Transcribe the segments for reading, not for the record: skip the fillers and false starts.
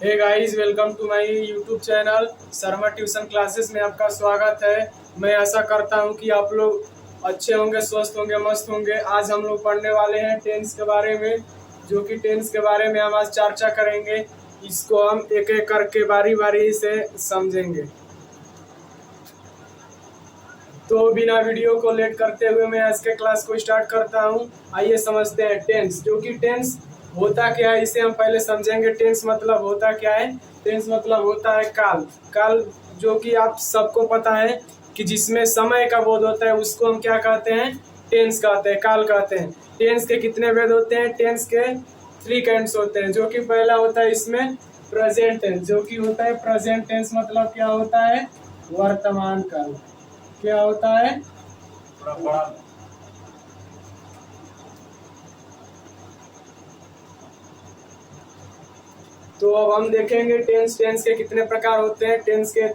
Hey guys, welcome to my YouTube channel Sharma tuition classes में आपका स्वागत है। मैं आशा करता हूं कि आप लोग अच्छे होंगे, स्वस्थ होंगे, मस्त होंगे। आज हम लोग पढ़ने वाले हैं टेंस के बारे में, जो कि टेंस के बारे में हम आज चर्चा करेंगे। इसको हम एक एक करके बारी बारी से समझेंगे। तो बिना वीडियो को लेट करते हुए मैं आज के क्लास को स्टार्ट करता हूं। आइए समझते हैं टेंस। जो कि टेंस होता क्या है, इसे हम पहले समझेंगे। टेंस मतलब होता क्या है? टेंस मतलब होता है काल। काल जो कि आप सबको पता है कि जिसमें समय का बोध होता है, उसको हम क्या कहते हैं? टेंस कहते हैं, काल कहते हैं। टेंस के कितने वेद होते हैं? टेंस के 3 काइंड्स होते हैं। जो कि पहला होता है इसमें प्रेजेंट टेंस। जो कि होता है प्रेजेंट टेंस मतलब क्या होता है? वर्तमान काल। क्या होता है? तो अब हम देखेंगे टेंस। टेंस के कितने प्रकार होते हैं? टेंस के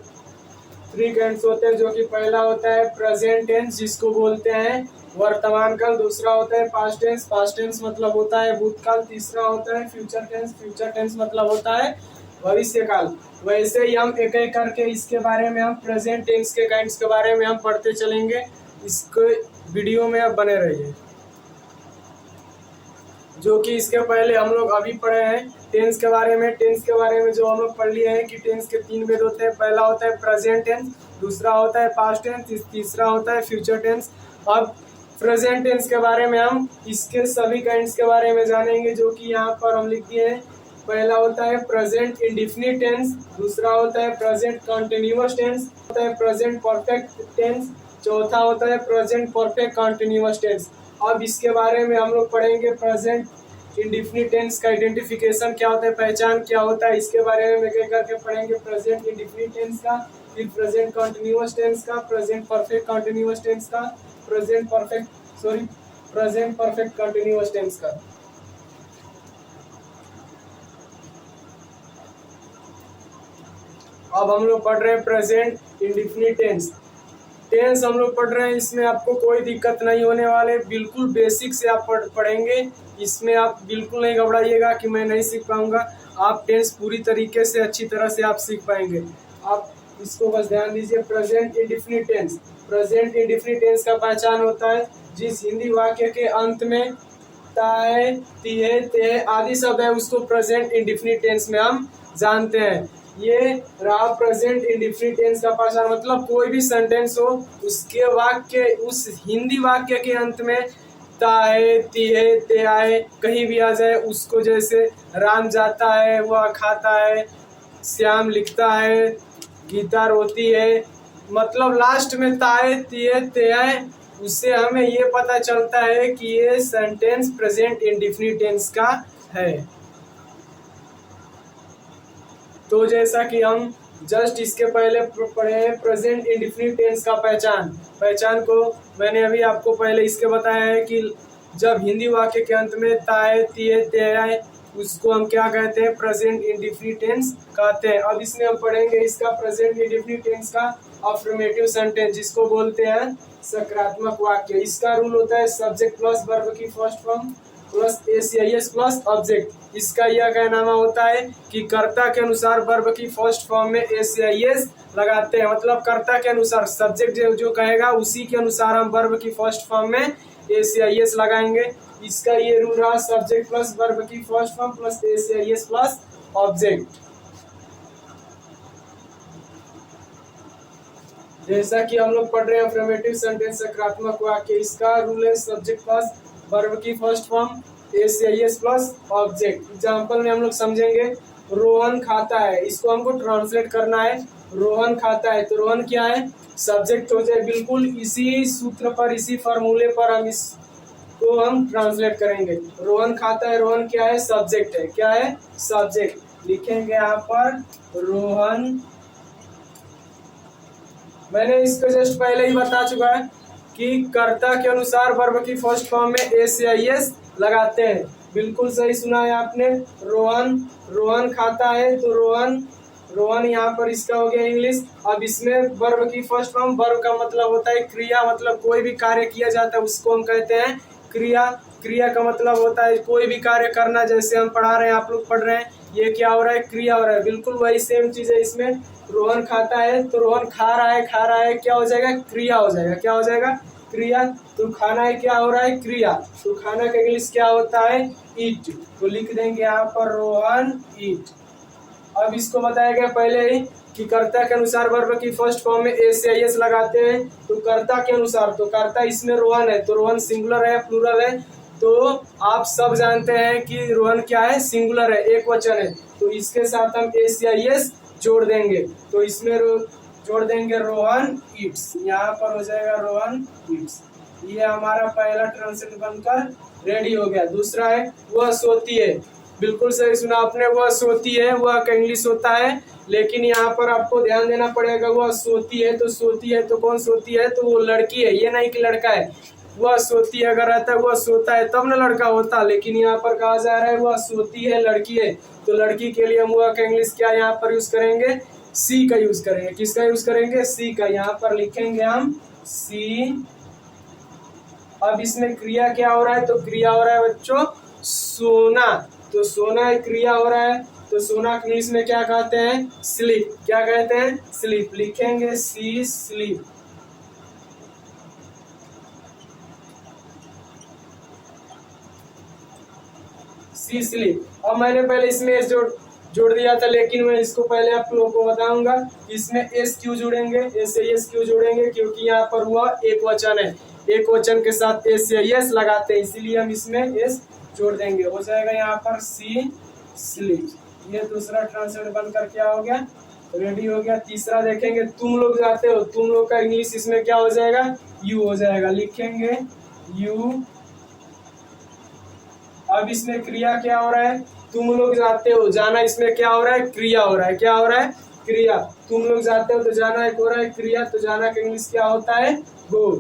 3 काइंड्स होते हैं। जो कि पहला होता है प्रेजेंट टेंस, जिसको बोलते हैं वर्तमान काल। दूसरा होता है पास्ट टेंस। पास्ट टेंस मतलब होता है भूतकाल। तीसरा होता है फ्यूचर टेंस। फ्यूचर टेंस मतलब होता है भविष्य काल। वैसे ही हम एक एक करके इसके बारे में, हम प्रेजेंट टेंस के काइंड्स के बारे में हम पढ़ते चलेंगे। इसके वीडियो में आप बने रहिए। जो कि इसके पहले हम लोग अभी पढ़े हैं टेंस के बारे में। टेंस के बारे में जो हम लोग पढ़ लिए हैं कि टेंस के 3 वेद होते हैं। पहला होता है प्रेजेंट टेंस, दूसरा होता है पास्ट टेंस, तीसरा होता है फ्यूचर टेंस। अब प्रेजेंट टेंस के बारे में हम इसके सभी काइंड्स के बारे में जानेंगे, जो कि यहाँ पर हम लिख दिए हैं। पहला होता है प्रेजेंट इंडेफिनिट टेंस, दूसरा होता है प्रेजेंट कंटिन्यूअस टेंस, होता है प्रेजेंट परफेक्ट टेंस, चौथा होता है प्रेजेंट परफेक्ट कंटिन्यूअस टेंस। अब इसके बारे में हम लोग पढ़ेंगे प्रेजेंट इंडेफिनिट टेंस का आइडेंटिफिकेशन क्या होता है, पहचान क्या होता है, इसके बारे में एक करके पढ़ेंगे। प्रेजेंट इंडेफिनिट टेंस का, फिर प्रेजेंट कंटिन्यूअस टेंस का, प्रेजेंट परफेक्ट कंटिन्यूअस टेंस का, प्रेजेंट परफेक्ट कंटिन्यूअस टेंस का। अब हम लोग पढ़ रहे हैं प्रेजेंट इंडेफिनिट टेंस। टेंस हम लोग पढ़ रहे हैं, इसमें आपको कोई दिक्कत नहीं होने वाले। बिल्कुल बेसिक से आप पढ़ेंगे। इसमें आप बिल्कुल नहीं घबराइएगा कि मैं नहीं सीख पाऊंगा। आप टेंस पूरी तरीके से, अच्छी तरह से आप सीख पाएंगे। आप इसको बस ध्यान दीजिए। Present indefinite tense. Present indefinite tense का पहचान होता है जिस हिंदी वाक्य के अंत में ताए, तिहे, ते आदि शब्द है, उसको प्रेजेंट इंडेफिनिट टेंस में हम जानते हैं। ये रहा प्रेजेंट इंडेफिनिट टेंस का पहचान। मतलब कोई भी सेंटेंस हो, उसके वाक्य, उस हिंदी वाक्य के अंत में ताए, तिहे, ते आए कहीं भी आ जाए, उसको जैसे राम जाता है, वह खाता है, श्याम लिखता है, गीता रोती है, मतलब लास्ट में ताए, तिहे, ते आए, उससे हमें ये पता चलता है कि ये सेंटेंस प्रेजेंट इंडेफिनिट टेंस का है। तो जैसा कि हम जस्ट इसके पहले पढ़े प्रेजेंट इंडेफिनिट टेंस का पहचान को मैंने अभी आपको पहले इसके बताया है कि जब हिंदी वाक्य के अंत में ताए, तिये, ते आए, उसको हम क्या कहते हैं? प्रेजेंट इंडेफिनिट टेंस कहते हैं। अब इसमें हम पढ़ेंगे इसका प्रेजेंट इंडेफिनिट टेंस का अफर्मेटिव सेंटेंस, जिसको बोलते हैं सकारात्मक वाक्य। इसका रूल होता है सब्जेक्ट प्लस वर्ब की first form plus es ies plus object. इसका यह कहनामा होता है कि कर्ता के अनुसार वर्ब की फर्स्ट फॉर्म में एसीआईएस लगाते हैं। मतलब कर्ता के अनुसार सब्जेक्ट जो कहेगा, उसी के अनुसार हम वर्ब की फर्स्ट फॉर्म में एसीआईएस लगाएंगे। इसका ये रूल रहा सब्जेक्ट प्लस वर्ब की first form plus es ies plus object. जैसा कि हम लोग पढ़ रहे हैं अफर्मेटिव सेंटेंस सकारात्मक वाक्य, इसका रूल है सब्जेक्ट प्लस वर्ब की first form es ies plus object. Example में हम लोग समझेंगे रोहन खाता है, इसको हमको ट्रांसलेट करना है। रोहन खाता है, तो रोहन क्या है? सब्जेक्ट हो जाए। बिल्कुल इसी सूत्र पर, इसी फॉर्मूले पर हम इसको हम ट्रांसलेट करेंगे। रोहन खाता है, रोहन क्या है? सब्जेक्ट है। क्या है? सब्जेक्ट। लिखेंगे यहाँ पर रोहन। मैंने इसको जस्ट पहले ही बता चुका है कि कर्ता के अनुसार वर्ब की फर्स्ट फॉर्म में एसीआईएस लगाते हैं। बिल्कुल सही सुना है आपने। रोहन खाता है, तो रोहन यहाँ पर इसका हो गया इंग्लिश। अब इसमें वर्ब की फर्स्ट फॉर्म, वर्ब का मतलब होता है क्रिया, मतलब कोई भी कार्य किया जाता है उसको हम कहते हैं क्रिया। क्रिया का मतलब होता है कोई भी कार्य करना, जैसे हम पढ़ा रहे हैं, आप लोग पढ़ रहे हैं, ये क्या हो रहा है, क्रिया हो रहा है। बिल्कुल वही सेम चीज है इसमें। रोहन खाता है तो रोहन खा रहा है क्या हो जाएगा, क्रिया हो जाएगा। क्या हो जाएगा, क्रिया। तो खाना है क्या हो रहा है, क्रिया। तो खाना का इंग्लिश क्या होता है, ईट। तो लिख देंगे यहाँ पर रोहन ईट। अब इसको बताया गया पहले ही कि कर्ता के अनुसार वर्ब की फर्स्ट फॉर्म में एस या एस लगाते हैं। तो कर्ता के अनुसार, तो कर्ता इसमें रोहन है, तो रोहन सिंगुलर है या प्लूरल है, तो आप सब जानते हैं कि रोहन क्या है, सिंगुलर है, एक वचन है। तो इसके साथ हम एस या एस जोड़ देंगे, तो इसमें जोड़ देंगे रोहन ईट्स। यहाँ पर हो जाएगा रोहन ईट्स। ये हमारा पहला ट्रांसलेट बनकर रेडी हो गया। दूसरा है वह सोती है। बिल्कुल सही सुना आपने, वह सोती है, वह का इंग्लिश होता है, लेकिन यहाँ पर आपको ध्यान देना पड़ेगा। वह सोती है तो सोती है, तो कौन सोती है, तो वो लड़की है, ये नहीं कि लड़का है। वह सोती है अगर रहता है, वह सोता है तब न लड़का होता, लेकिन यहाँ पर कहा जा रहा है वह सोती है, लड़की है। तो लड़की के लिए हम वह का इंग्लिश क्या यहाँ पर यूज करेंगे, सी का यूज करेंगे। किसका यूज करेंगे, सी का। यहाँ पर लिखेंगे हम सी। अब इसमें क्रिया क्या हो रहा है, तो क्रिया हो रहा है बच्चों सोना। तो सोना क्रिया हो रहा है, तो सोना इंग्लिश में क्या कहते हैं, स्लीप। क्या कहते हैं, स्लीप। लिखेंगे सी स्लीप। सी स्लीप। अब मैंने पहले इसमें एस जोड़ दिया था, लेकिन मैं इसको पहले आप लोगों को बताऊंगा इसमें एस क्यों जोड़ेंगे, एस से एस क्यों जोड़ेंगे, क्योंकि यहाँ पर हुआ एक वचन है, एक वचन के साथ एस या एस लगाते हैं, इसीलिए हम इसमें एस जोड़ देंगे। हो जाएगा यहाँ पर सी स्लीप। ये दूसरा ट्रांसलेट बनकर क्या हो गया, रेडी हो गया। तीसरा देखेंगे तुम लोग जाते हो। तुम लोग का इंग्लिश इसमें क्या हो जाएगा, यू हो जाएगा। लिखेंगे यू। अब इसमें क्रिया क्या हो रहा है, तुम लोग जाते हो, जाना इसमें क्या हो रहा है, क्रिया हो रहा है। क्या हो रहा है, क्रिया। तुम लोग जाते हो तो जाना एक हो रहा है क्रिया, तो जाना का इंग्लिश क्या होता है, गो।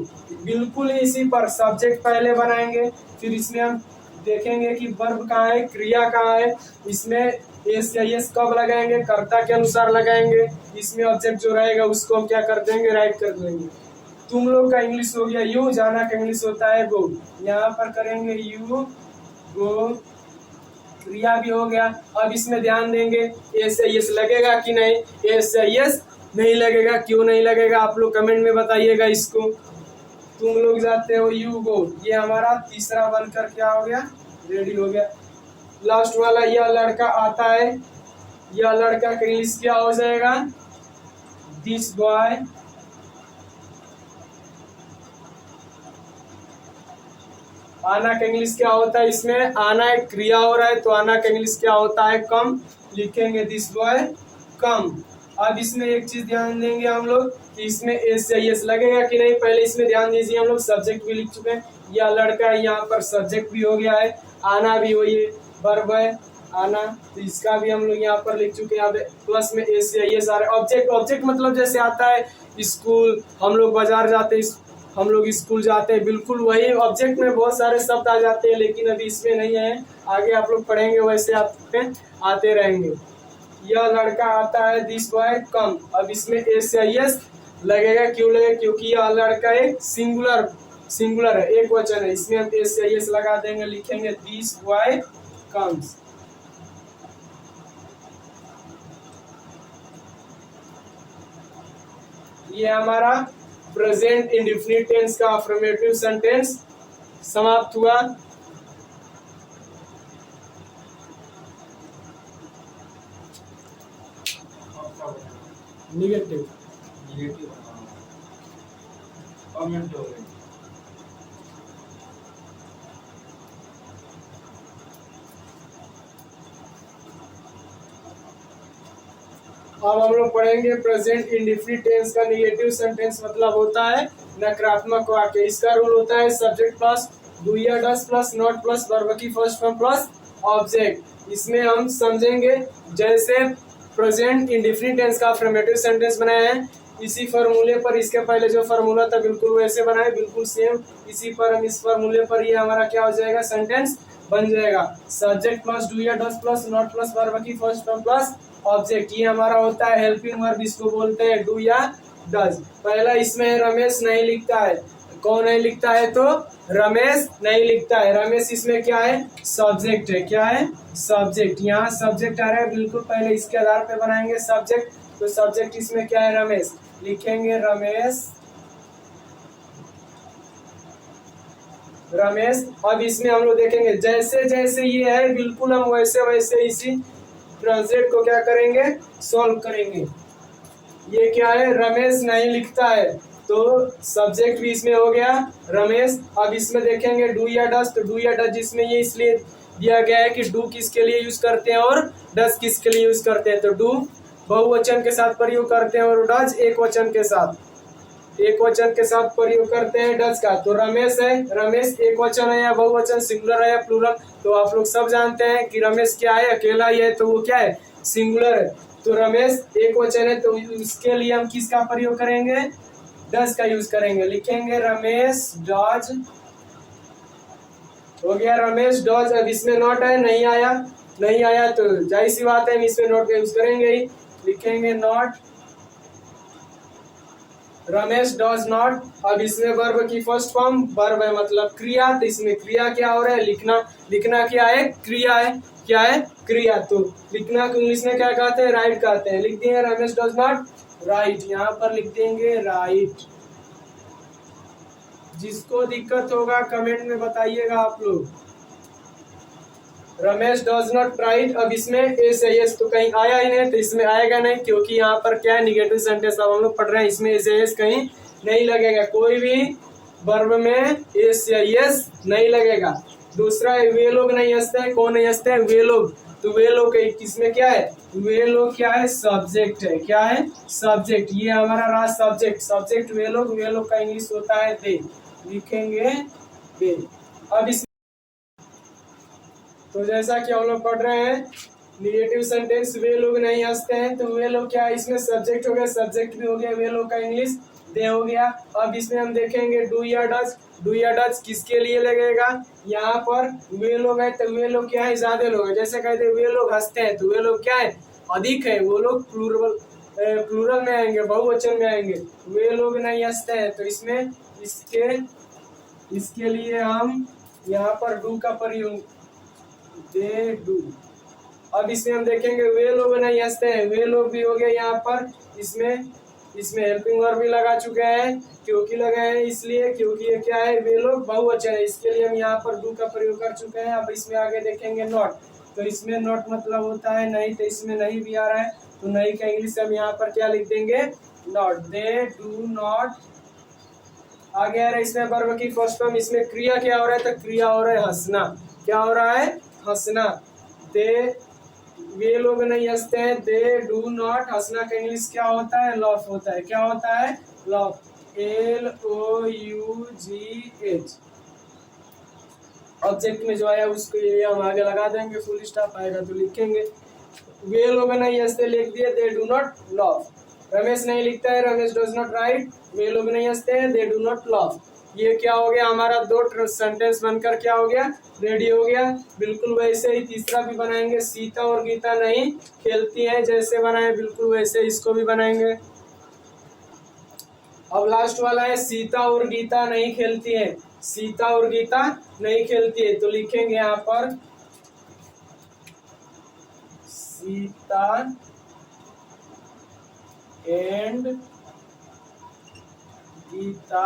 बिल्कुल इसी पर सब्जेक्ट पहले बनाएंगे, फिर इसमें हम देखेंगे कि वर्ब कहाँ है, क्रिया कहाँ है। इसमें एस या एस कब लगाएंगे, कर्ता के अनुसार लगाएंगे। इसमें ऑब्जेक्ट जो रहेगा उसको हम क्या कर देंगे, राइट कर देंगे। तुम लोग का इंग्लिश हो गया यू, जाना का इंग्लिश होता है गो। यहाँ पर करेंगे यू गो, क्रिया भी हो गया। अब इसमें ध्यान देंगे एस यस लगेगा कि नहीं, एस यस नहीं लगेगा। क्यों नहीं लगेगा, आप लोग कमेंट में बताइएगा इसको। तुम लोग जाते हो यू गो, ये हमारा तीसरा बनकर क्या हो गया, रेडी हो गया। लास्ट वाला यह लड़का आता है, यह लड़का का इंग्लिश क्या हो जाएगा, दिस बॉय। आना का इंग्लिश क्या होता है, इसमें आना एक क्रिया हो रहा है, तो आना का इंग्लिश क्या होता है, कम। लिखेंगे दिस बॉय कम। अब इसमें एक चीज ध्यान देंगे हम लोग कि इसमें एस या एस लगेगा कि नहीं। पहले इसमें ध्यान दीजिए, हम लोग सब्जेक्ट भी लिख चुके हैं, यह लड़का है, यहाँ पर सब्जेक्ट भी हो गया है, आना भी हो, ये वर्ब है आना, तो इसका भी हम लोग यहाँ पर लिख चुके हैं। यहाँ पे प्लस में एस या एस आ रहा है। ऑब्जेक्ट, ऑब्जेक्ट मतलब जैसे आता है स्कूल, हम लोग बाजार जाते हैं, हम लोग स्कूल जाते हैं, बिल्कुल वही ऑब्जेक्ट में बहुत सारे शब्द आ जाते हैं, लेकिन अभी इसमें नहीं है, आगे आप लोग पढ़ेंगे वैसे आप पे आते रहेंगे। यह लड़का आता है, दिस बॉय कम। अब इसमें एस या एस लगेगा, क्यों लगेगा, क्योंकि यह लड़का एक सिंगुलर है, एक वचन है, इसमें हम एस या एस लगा देंगे। लिखेंगे दिस बॉय कम्स। ये हमारा प्रेजेंट इंडेफिनिट टेंस का अफर्मेटिव सेंटेंस समाप्त हुआ। निगेटिव अब हम लोग पढ़ेंगे प्रेजेंट इंडेफिनिट टेंस का निगेटिव सेंटेंस मतलब होता है नकारात्मक वाक्य। इसका रूल होता है सब्जेक्ट प्लस डू या डस प्लस नॉट प्लस वर्ब की फर्स्ट फॉर्म प्लस ऑब्जेक्ट। इसमें हम समझेंगे जैसे प्रेजेंट इंडेफिनिट टेंस का अफर्मेटिव सेंटेंस बनाया है, इसी फार्मूले पर इसके पहले जो फार्मूला था बिल्कुल वैसे बनाए, बिल्कुल सेम इसी पर हम इस फार्मूले पर ये हमारा क्या हो जाएगा, सेंटेंस बन जाएगा। सब्जेक्ट प्लस डू या डस प्लस नॉट प्लस वर्ब की फर्स्ट फॉर्म प्लस ऑब्जेक्ट, ये हमारा होता है हेल्पिंग वर्ब, इसको बोलते हैं डू या डज। पहला इसमें रमेश नहीं लिखता है, कौन नहीं लिखता है? तो रमेश नहीं लिखता है। रमेश इसमें क्या है? सब्जेक्ट है। क्या है? सब्जेक्ट। यहाँ सब्जेक्ट आ रहा है, बिल्कुल पहले इसके आधार पे बनाएंगे सब्जेक्ट। तो सब्जेक्ट इसमें क्या है? रमेश। लिखेंगे रमेश। रमेश। अब इसमें हम लोग देखेंगे जैसे जैसे ये है बिल्कुल हम वैसे वैसे इसी ट्रांसलेट को क्या करेंगे? सॉल्व करेंगे। ये क्या है? रमेश नहीं लिखता है, तो सब्जेक्ट भी इसमें हो गया रमेश। अब इसमें देखेंगे डू या डस, तो डू या डस जिसमें ये इसलिए दिया गया है कि डू किसके लिए यूज करते हैं और डस किसके लिए यूज करते हैं। तो डू बहुवचन के साथ प्रयोग करते हैं और डस एक वचन के साथ प्रयोग करते हैं डस का। तो रमेश है, रमेश एक वचन है या बहुवचन, सिंगुलर है या प्लूरल? तो आप लोग सब जानते हैं कि रमेश क्या है? अकेला ही है, तो वो क्या है? सिंगुलर है। तो रमेश एक वचन है, तो इसके लिए हम किसका प्रयोग करेंगे? डज का यूज करेंगे। लिखेंगे रमेश डज। हो गया रमेश डज। अब इसमें नॉट है, नहीं आया तो जाहिर सी बात है हम इसमें नॉट का यूज करेंगे ही। लिखेंगे नॉट। Ramesh does not. अब इसमें वर्ब की फर्स्ट फॉर्म, वर्ब है मतलब क्रिया, तो इसमें क्रिया क्या हो रहा है? लिखना क्या है? क्रिया है। क्या है? क्रिया। तो लिखना को इंग्लिश में क्या कहते हैं? राइट कहते हैं। लिख दिए रमेश डज नॉट राइट। यहाँ पर लिख देंगे राइट। जिसको दिक्कत होगा कमेंट में बताइएगा आप लोग। Ramesh does not right. अब इसमें एस है, एस तो कहीं आया ही नहीं, तो इसमें आएगा नहीं, क्योंकि यहाँ पर क्या है? निगेटिव सेंटेंस अब हम लोग पढ़ रहे हैं, इसमें एस कहीं नहीं लगेगा। कोई भी वर्ब में एस या यस नहीं लगेगा। दूसरा है वे लोग नहीं हंसते हैं। कौन नहीं हंसते हैं? वे लोग। तो वे लोग किसमें क्या है? वे लोग क्या है? सब्जेक्ट है। क्या है? सब्जेक्ट। ये हमारा रहा सब्जेक्ट वे लोग का इंग्लिश होता है दे। लिखेंगे दे। अब इस तो जैसा कि हम लोग पढ़ रहे हैं निगेटिव सेंटेंस, वे लोग नहीं हंसते हैं, तो वे लोग क्या है? इसमें सब्जेक्ट हो गया, सब्जेक्ट भी हो गया, वे लोग का इंग्लिश दे हो गया। अब इसमें हम देखेंगे डू या डज। डू या डज किसके लिए लगेगा? यहाँ पर वे लोग है, तो वे लोग क्या है? ज्यादा लोग है। जैसे कहते हैं वे लोग हंसते हैं, तो वे लोग क्या है? अधिक है। वो लोग प्लूरल में आएंगे, बहुवचन में आएंगे। वे लोग नहीं हंसते हैं, तो इसमें इसके लिए हम यहाँ पर डू का प्रयोग, दे डू। अब इसमें हम देखेंगे वे लोग नहीं हंसते हैं, वे लोग भी हो गए यहाँ पर। इसमें हेल्पिंग वर्ब भी लगा चुके हैं। क्योंकि लगे हैं इसलिए क्योंकि ये क्या है? वे लोग बहुवचन है, इसके लिए हम यहाँ पर डू का प्रयोग कर चुके हैं। अब इसमें आगे देखेंगे नॉट। तो इसमें नॉट मतलब होता है नहीं, तो इसमें नहीं भी आ रहा है, तो नहीं का इंग्लिश हम यहाँ पर क्या लिख देंगे? नॉट। They do not. आगे आ रहा है इसमें वर्ब की फर्स्ट फॉर्म। इसमें क्रिया क्या हो रहा है? तो क्रिया हो रहा है हंसना। क्या हो रहा है? हंसना। दे वे लोग नहीं हंसते हैं, दे डू नॉट। हंसना का इंग्लिश क्या होता है? लॉफ होता है। क्या होता है? लॉफ। LOUGH। ऑब्जेक्ट में जो आया उसको ये हम आगे लगा देंगे, फुल स्टॉप आएगा तो लिखेंगे वे लोग नहीं हंसते, लिख दिए they do not loaf. Ramesh नहीं लिखता है, रमेश डज नॉट राइट। वे लोग नहीं हंसते हैं, दे डू नॉट लॉफ। ये क्या हो गया? हमारा दो सेंटेंस बनकर क्या हो गया? रेडी हो गया। बिल्कुल वैसे ही तीसरा भी बनाएंगे, सीता और गीता नहीं खेलती हैं, जैसे बनाए बिल्कुल वैसे इसको भी बनाएंगे। अब लास्ट वाला है सीता और गीता नहीं खेलती है। सीता और गीता नहीं खेलती है, तो लिखेंगे यहाँ पर सीता एंड गीता।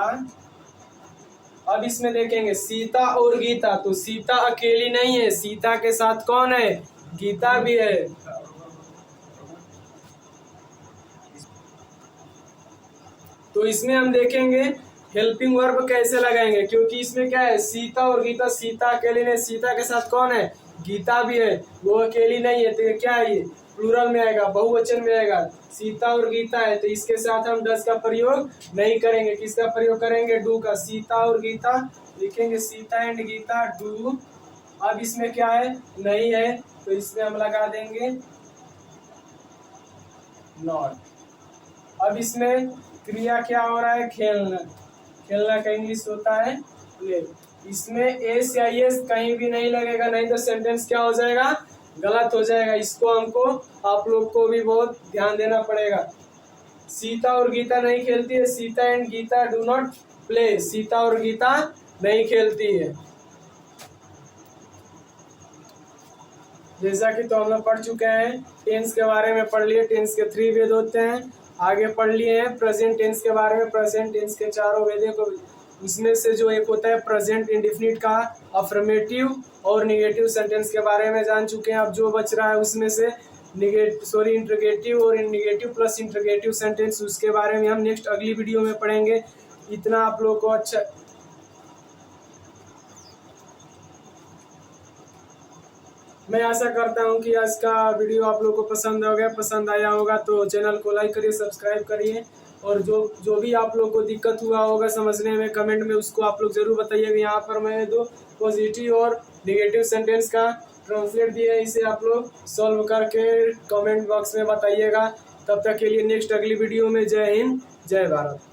अब इसमें देखेंगे सीता और गीता, तो सीता अकेली नहीं है, सीता के साथ कौन है? गीता भी है। तो इसमें हम देखेंगे हेल्पिंग वर्ब कैसे लगाएंगे, क्योंकि इसमें क्या है? सीता और गीता। सीता अकेली नहीं, सीता के साथ कौन है? गीता भी है, वो अकेली नहीं है, तो ये क्या है? ये प्लूरल में आएगा, बहुवचन में आएगा। सीता और गीता है, तो इसके साथ हम डस का प्रयोग नहीं करेंगे। किसका प्रयोग करेंगे? डू का। सीता और गीता लिखेंगे सीता एंड गीता डू। अब इसमें क्या है? नहीं है, तो इसमें हम लगा देंगे नॉट। अब इसमें क्रिया क्या हो रहा है? खेलना। खेलना का इंग्लिश होता है प्ले। इसमें एस या एस कहीं भी नहीं लगेगा, नहीं तो सेंटेंस क्या हो जाएगा? गलत हो जाएगा। इसको हमको आप लोग को भी बहुत ध्यान देना पड़ेगा। सीता और गीता नहीं खेलती है, Sita and Geeta do not play, Sita और गीता नहीं खेलती है। जैसा कि तो हम लोग पढ़ चुके हैं, टेंस के बारे में पढ़ लिए, टेंस के 3 वेद होते हैं। आगे पढ़ लिए हैं प्रेजेंट टेंस के बारे में, प्रेजेंट टेंस के 4 वेदों को, उसमें से जो एक होता है प्रेजेंट इंडेफिनिट का अफर्मेटिव और निगेटिव सेंटेंस के बारे में जान चुके हैं। अब जो बच रहा है उसमें से इंट्रोगेटिव और निगेटिव प्लस इंट्रोगेटिव सेंटेंस, उसके बारे में हम नेक्स्ट अगली वीडियो में पढ़ेंगे। इतना आप लोग को अच्छा, मैं आशा करता हूं कि आज का वीडियो आप लोग को पसंद हो गया, पसंद आया होगा तो चैनल को लाइक करिए, सब्सक्राइब करिए, और जो भी आप लोग को दिक्कत हुआ होगा समझने में कमेंट में, उसको आप लोग जरूर बताइएगा। यहाँ पर मैंने 2 पॉजिटिव और नेगेटिव सेंटेंस का ट्रांसलेट दिया है, इसे आप लोग सॉल्व करके कमेंट बॉक्स में बताइएगा। तब तक के लिए नेक्स्ट अगली वीडियो में जय हिंद, जय भारत।